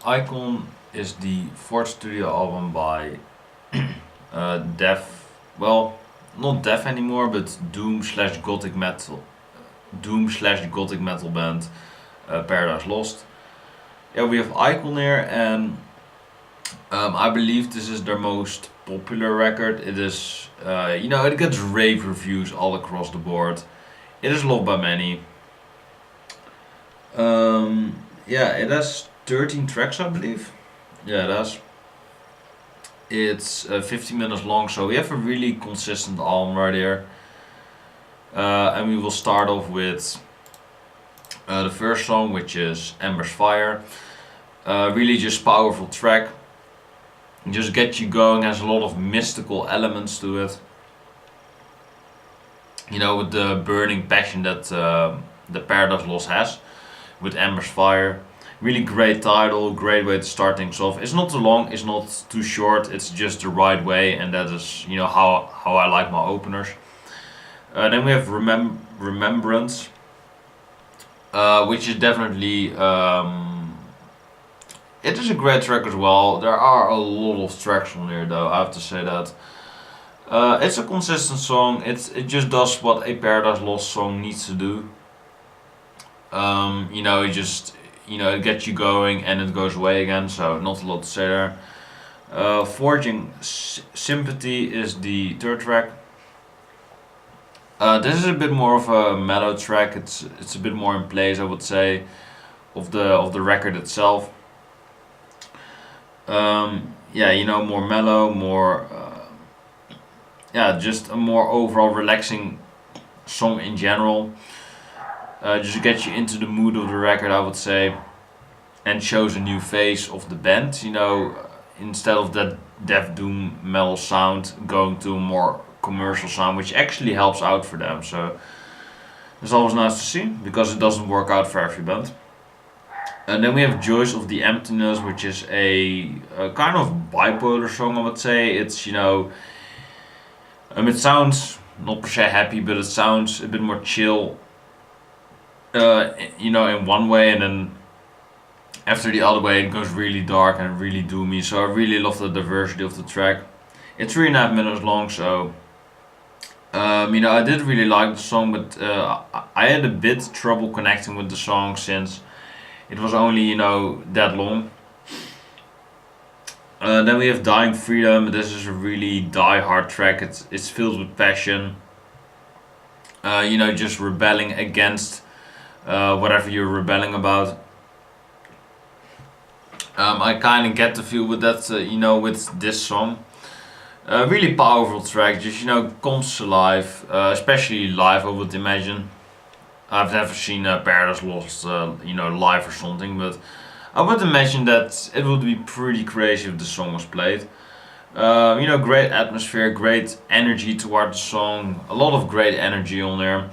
Icon is the fourth studio album by death, well, not death anymore, but Doom slash gothic metal band Paradise Lost. Yeah, we have Icon here, and I believe this is their most popular record. It is, it gets rave reviews all across the board. It is loved by many. Yeah, it has 13 tracks, I believe. Yeah, it has. It's 15 minutes long, so we have a really consistent album right here. And we will start off with the first song, which is Embers Fire. Really just powerful track. Just get you going, has a lot of mystical elements to it. You know, with the burning passion that the Paradise Lost has with Embers Fire. Really great title, great way to start things off. It's not too long, it's not too short, it's just the right way, and that is, how I like my openers. Then we have Remembrance, which is definitely, it is a great track as well. There are a lot of tracks on here though, I have to say that. It's a consistent song, it just does what a Paradise Lost song needs to do. It gets you going and it goes away again, so not a lot to say there. Forging Sympathy is the third track. This is a bit more of a mellow track. It's a bit more in place, I would say, of the record itself. More mellow, more just a more overall relaxing song in general. Just gets you into the mood of the record, I would say, and shows a new face of the band. Instead of that death doom metal sound, going to a more commercial sound, which actually helps out for them. So it's always nice to see, because it doesn't work out for every band. And then we have Joys of the Emptiness, which is a kind of bipolar song, I would say. It sounds not per se happy, but it sounds a bit more chill. In one way, and then after the other way it goes really dark and really doomy. So I really love the diversity of the track. It's 3.5 minutes long, so I did really like the song, but I had a bit trouble connecting with the song since it was only that long. Then we have Dying Freedom. This is a really die-hard track. It's filled with passion. Just rebelling against whatever you're rebelling about. I kind of get the feel with that, with this song. Really powerful track, just comes to life, especially live, I would imagine. I've never seen Paradise Lost, live or something, but I would imagine that it would be pretty crazy if the song was played. Great atmosphere, great energy toward the song, a lot of great energy on there.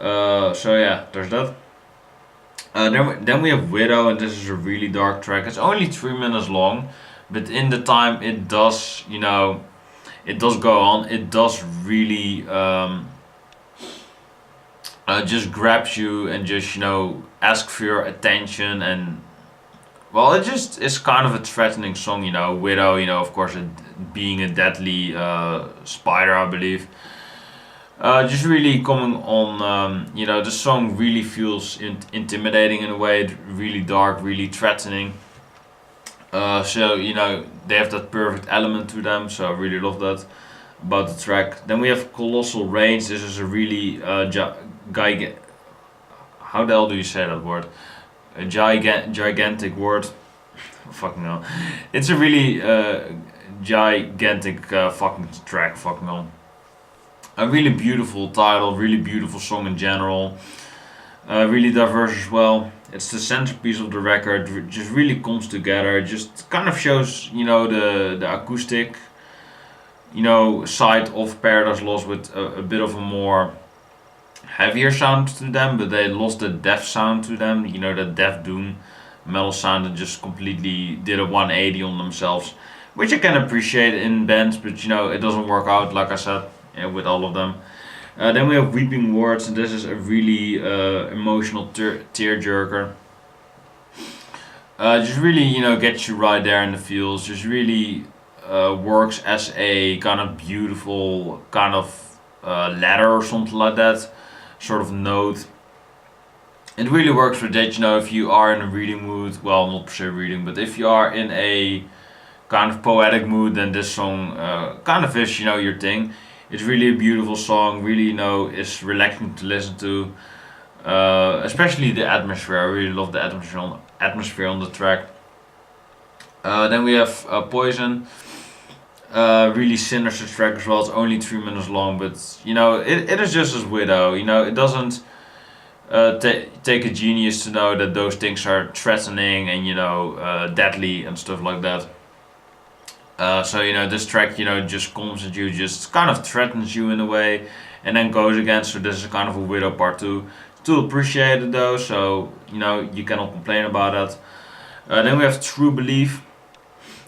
There's that. Then we have Widow, and this is a really dark track. It's only 3 minutes long, but in the time it does, it does go on. It does really just grabs you and just ask for your attention, and well, it's kind of a threatening song. Widow, of course, being a deadly spider, I believe. Just really coming on, the song really feels intimidating in a way, really dark, really threatening. They have that perfect element to them, so I really love that about the track. Then we have Colossal Rains. This is a really, how the hell do you say that word? A gigantic word. Fucking hell. It's a really gigantic fucking track, fucking hell. A really beautiful title, really beautiful song in general. Really diverse as well. It's the centerpiece of the record. Just really comes together. Just kind of shows, the acoustic, side of Paradise Lost with a bit of a more heavier sound to them, but they lost the death sound to them. The death doom metal sound that just completely did a 180 on themselves, which I can appreciate in bands, but it doesn't work out, like I said. With all of them. Then we have Weeping Words, and this is a really emotional tearjerker. just really, gets you right there in the feels. Just really works as a kind of beautiful kind of ladder or something like that, sort of note. It really works for that, if you are in a reading mood, well, not per se reading, but if you are in a kind of poetic mood, then this song kind of is, your thing. It's really a beautiful song, really, is relaxing to listen to. Especially the atmosphere. I really love the atmosphere on the track. Then we have Poison. Really sinister track as well. It's only 3 minutes long, but it is just as Widow. It doesn't take a genius to know that those things are threatening and deadly and stuff like that. So this track just comes at you, just kind of threatens you in a way, and then goes again. So this is kind of a Widow part 2. Still appreciate it though, so you cannot complain about that. Then we have True Belief,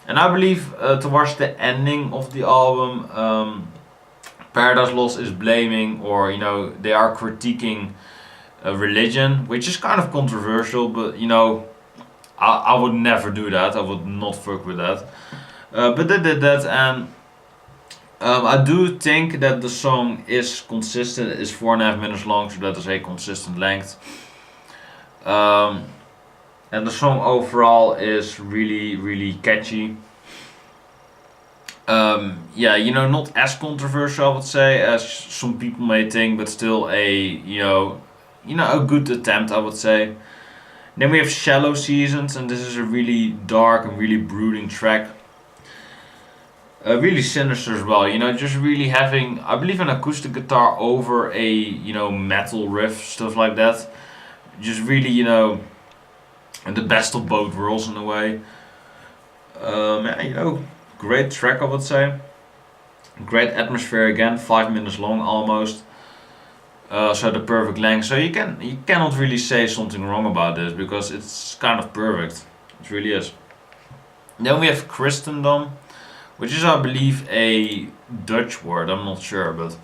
and I believe towards the ending of the album, Paradise Lost is blaming, or they are critiquing religion, which is kind of controversial, but I would never do that. I would not fuck with that. But they did that, and I do think that the song is consistent. It's 4.5 minutes long, so that is a consistent length. And the song overall is really, really catchy. Not as controversial, I would say, as some people may think, but still a a good attempt, I would say. Then we have Shallow Seasons, and this is a really dark and really brooding track. Really sinister as well, just really having, I believe, an acoustic guitar over a, metal riff, stuff like that. Just really, the best of both worlds in a way. Great track, I would say. Great atmosphere again, 5 minutes long almost. So the perfect length. So you cannot really say something wrong about this, because it's kind of perfect. It really is. Then we have Christendom, which is, I believe, a Dutch word. I'm not sure, but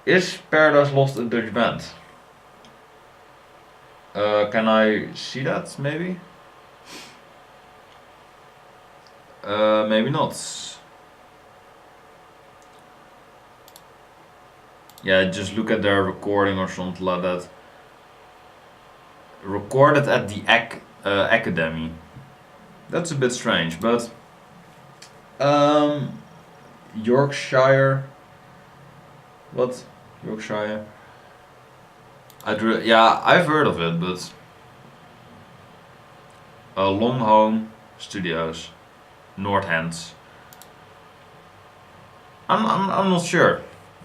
is Paradise Lost a Dutch band? Can I see that, maybe? Maybe not. Yeah, just look at their recording or something like that. Recorded at the Academy. That's a bit strange, but Yorkshire. What? Yorkshire? I've heard of it, but Long Home Studios, Northants. I'm not sure.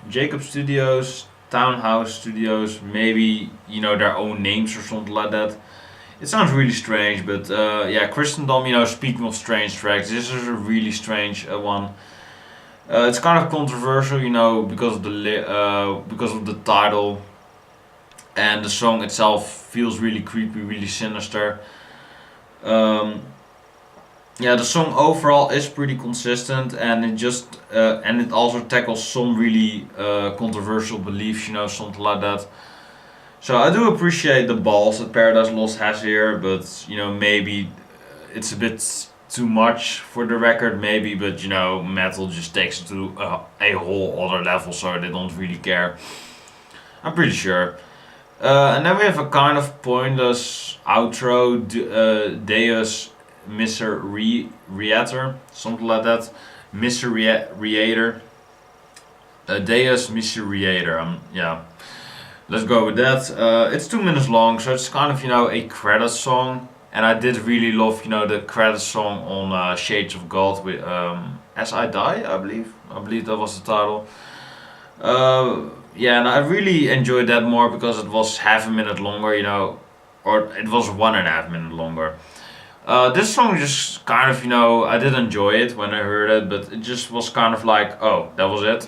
Jacob Studios, Townhouse Studios, maybe their own names or something like that. It sounds really strange, but Christendom. Speaking of strange tracks, this is a really strange one. It's kind of controversial, because of the title, and the song itself feels really creepy, really sinister. The song overall is pretty consistent, and it also tackles some really controversial beliefs, something like that. So I do appreciate the balls that Paradise Lost has here, but maybe it's a bit too much for the record, maybe. But metal just takes it to a whole other level, so they don't really care. I'm pretty sure. And then we have a kind of pointless outro, Deus Misereatur, something like that. Misereator. Deus Misereator. Let's go with that. It's 2 minutes long, so it's kind of a credit song, and I did really love the credit song on Shades of God with As I Die, I believe. I believe that was the title. And I really enjoyed that more because it was half a minute longer, or it was 1.5 minutes longer. This song just kind of, I did enjoy it when I heard it, but it just was kind of like, oh, that was it.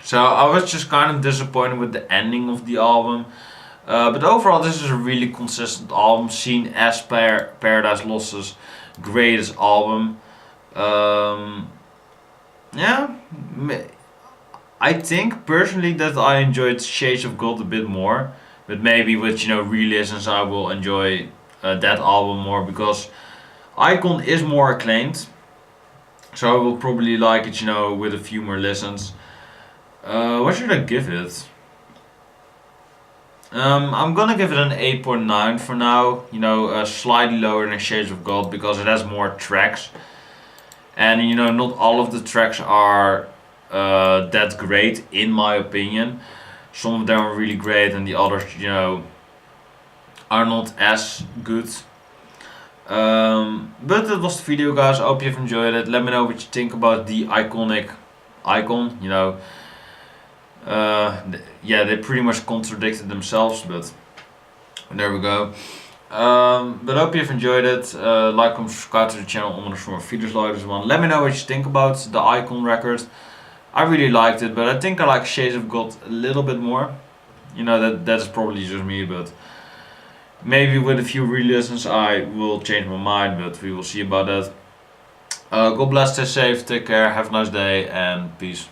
So I was just kind of disappointed with the ending of the album. But overall, this is a really consistent album, seen as Paradise Lost's greatest album. I think personally that I enjoyed Shades of God a bit more, but maybe with re-listens I will enjoy that album more, because Icon is more acclaimed, so I will probably like it, with a few more listens. What should I give it? I'm gonna give it an 8.9 for now. Slightly lower than Shades of God because it has more tracks, and not all of the tracks are that great in my opinion. Some of them are really great, and the others, are not as good. But that was the video, guys. I hope you've enjoyed it. Let me know what you think about the iconic Icon. Yeah, they pretty much contradicted themselves, but there we go. But I hope you've enjoyed it. Like, comment, subscribe to the channel om er more videos like this one. Let me know what you think about the Icon record. I really liked it, but I think I like Shades of God a little bit more. That's probably just me, but maybe with a few re-listens I will change my mind, but we will see about that. God bless, stay safe, take care, have a nice day, and peace.